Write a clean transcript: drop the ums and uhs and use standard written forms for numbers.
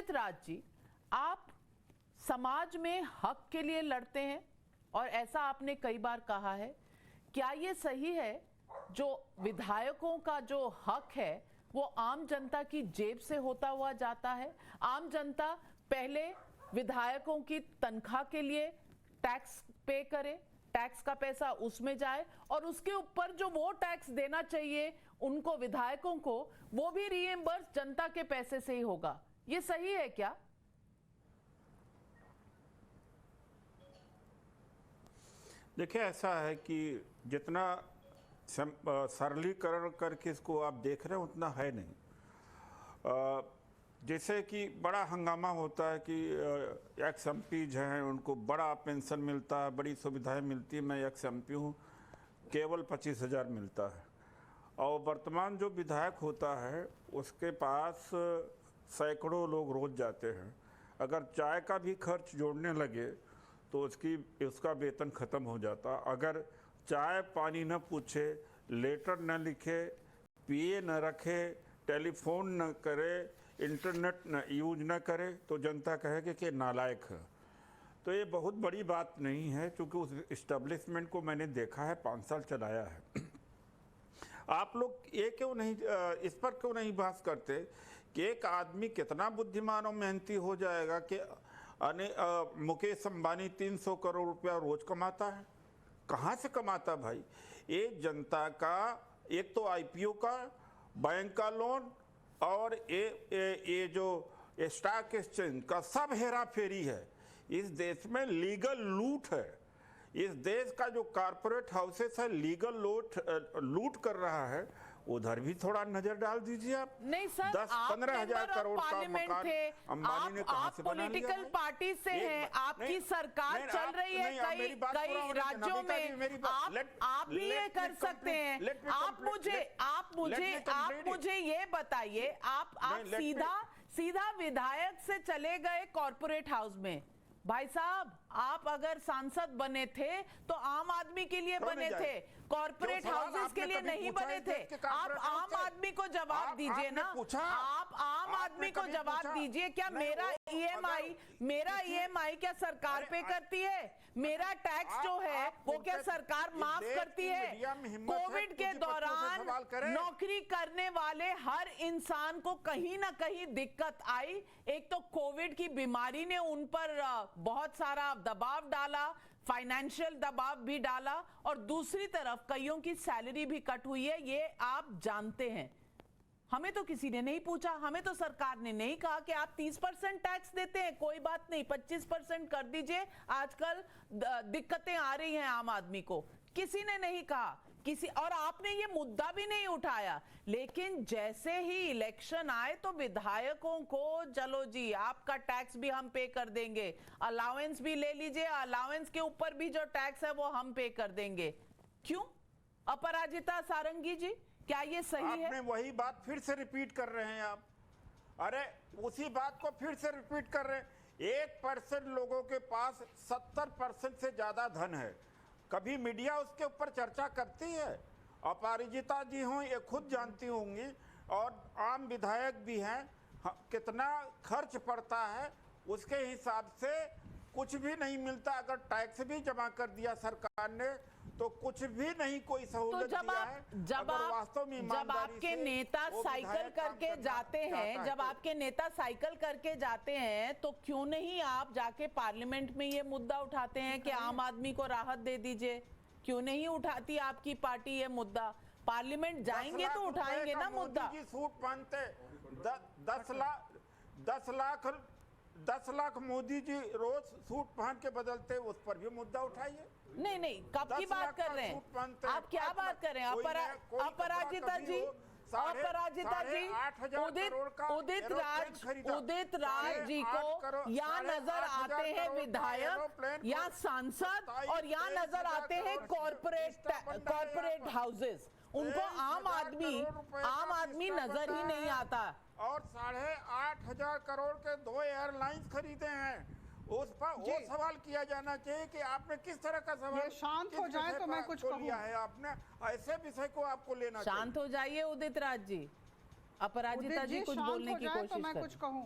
उदित राज जी, आप समाज में हक के लिए लड़ते हैं और ऐसा आपने कई बार कहा है। क्या ये सही है जो विधायकों का जो हक है वो आम जनता की जेब से होता हुआ जाता है? आम जनता पहले विधायकों की तनख्वाह के लिए टैक्स पे करे, टैक्स का पैसा उसमें जाए और उसके ऊपर जो वो टैक्स देना चाहिए उनको, विधायकों को, वो भी रीएम्बर्स जनता के पैसे से ही होगा। ये सही है क्या? देखिए, ऐसा है कि जितना सरलीकरण करके इसको आप देख रहे हैं उतना है नहीं। जैसे कि बड़ा हंगामा होता है कि एक्स एमपीज हैं, उनको बड़ा पेंशन मिलता है, बड़ी सुविधाएं मिलती है। मैं एक्स एमपी हूँ, केवल 25,000 मिलता है। और वर्तमान जो विधायक होता है उसके पास सैकड़ों लोग रोज जाते हैं। अगर चाय का भी खर्च जोड़ने लगे तो उसका वेतन खत्म हो जाता। अगर चाय पानी न पूछे, लेटर न लिखे, पिए न रखे, टेलीफोन न करे, इंटरनेट न यूज न करे तो जनता कहेगी कि नालायक है। तो ये बहुत बड़ी बात नहीं है, क्योंकि उस इस्टेब्लिशमेंट को मैंने देखा है, 5 साल चलाया है। आप लोग ये क्यों नहीं, इस पर क्यों नहीं बहस करते कि एक आदमी कितना बुद्धिमान और मेहनती हो जाएगा कि मुकेश अंबानी 300 करोड़ रुपया रोज कमाता है। कहाँ से कमाता भाई? ये जनता का एक तो आईपीओ का, बैंक का लोन और ये जो स्टॉक एक्सचेंज का सब हेरा फेरी है। इस देश में लीगल लूट है। इस देश का जो कॉर्पोरेट हाउसेस है लीगल लूट कर रहा है, उधर भी थोड़ा नजर डाल दीजिए आप। नहीं सर, 10-15 हजार करोड़ का मकान अंबानी ने कहाँ से बना लिया? पॉलिटिकल पार्टी से हैं, आपकी सरकार चल रही है कई राज्यों में, आप भी ये कर सकते हैं। आप मुझे ये बताइए, आप सीधा विधायक से चले गए कॉर्पोरेट हाउस में। भाई साहब, आप अगर सांसद बने थे तो आम आदमी के लिए बने थे, कॉर्पोरेट हाउसेस के लिए नहीं बने थे। आप आम आदमी को जवाब दीजिए ना, आप आम आदमी को जवाब दीजिए। क्या मेरा ईएमआई क्या सरकार पे करती है? मेरा टैक्स जो है वो क्या सरकार माफ करती है? कोविड के दौरान नौकरी करने वाले हर इंसान को कहीं ना कहीं दिक्कत आई। एक तो कोविड की बीमारी ने उन पर बहुत सारा दबाव डाला, फाइनेंशियल दबाव भी डाला, और दूसरी तरफ कईयों की सैलरी भी कट हुई है, ये आप जानते हैं। हमें तो किसी ने नहीं पूछा, हमें तो सरकार ने नहीं कहा कि आप 30% टैक्स देते हैं, कोई बात नहीं 25% कर दीजिए, आजकल दिक्कतें आ रही हैं आम आदमी को। किसी ने नहीं कहा, और आपने ये मुद्दा भी नहीं उठाया। लेकिन जैसे ही इलेक्शन आए तो विधायकों को, चलो जी आपका टैक्स भी हम पे कर देंगे, अलाउंस भी ले लीजिए, अलाउंस के ऊपर भी जो टैक्स है वो हम पे कर देंगे। क्यों अपराजिता सारंगी जी, क्या ये सही है? आपने वही बात फिर से रिपीट कर रहे हैं आप। अरे उसी बात को फिर से रिपीट कर रहे हैं। 1% लोगों के पास 70% से ज्यादा धन है। कभी मीडिया उसके ऊपर चर्चा करती है? अपराजिता जी हों, ये खुद जानती होंगी, और आम विधायक भी हैं, कितना खर्च पड़ता है उसके हिसाब से कुछ भी नहीं मिलता। अगर टैक्स भी जमा कर दिया सरकार ने तो कुछ भी नहीं, कोई सहूलत दिया है। जब आपके नेता साइकिल करके जाते हैं, जब आपके नेता साइकिल करके जाते हैं तो क्यों नहीं आप जाके पार्लियामेंट में ये मुद्दा उठाते हैं कि आम आदमी को राहत दे दीजिए? क्यों नहीं उठाती आपकी पार्टी ये मुद्दा? पार्लियामेंट जाएंगे तो उठाएंगे ना मुद्दा। सूट पहनते 10 लाख मोदी जी रोज सूट पहन के बदलते, उस पर भी मुद्दा उठाइए। नहीं, कब की बात कर रहे हैं आप? क्या बात कर रहे हैं? अपराजिता जी, उदित राज जी को या नजर आते हैं विधायक या सांसद, और या नजर आते हैं कॉर्पोरेट हाउसेस। उनको आम आदमी नजर ही नहीं आता। और 8,500 करोड़ के 2 एयरलाइंस खरीदे हैं, उस पर वो सवाल किया जाना चाहिए कि आपने किस तरह का सवाल। शांत हो जाए तो मैं कुछ कहूं। है आपने ऐसे विषय को आपको लेना चाहिए। शांत हो जाइए उदित राज जी, अपराजिता जी कुछ बोलने की कोशिश करें। मैं कुछ कहूं।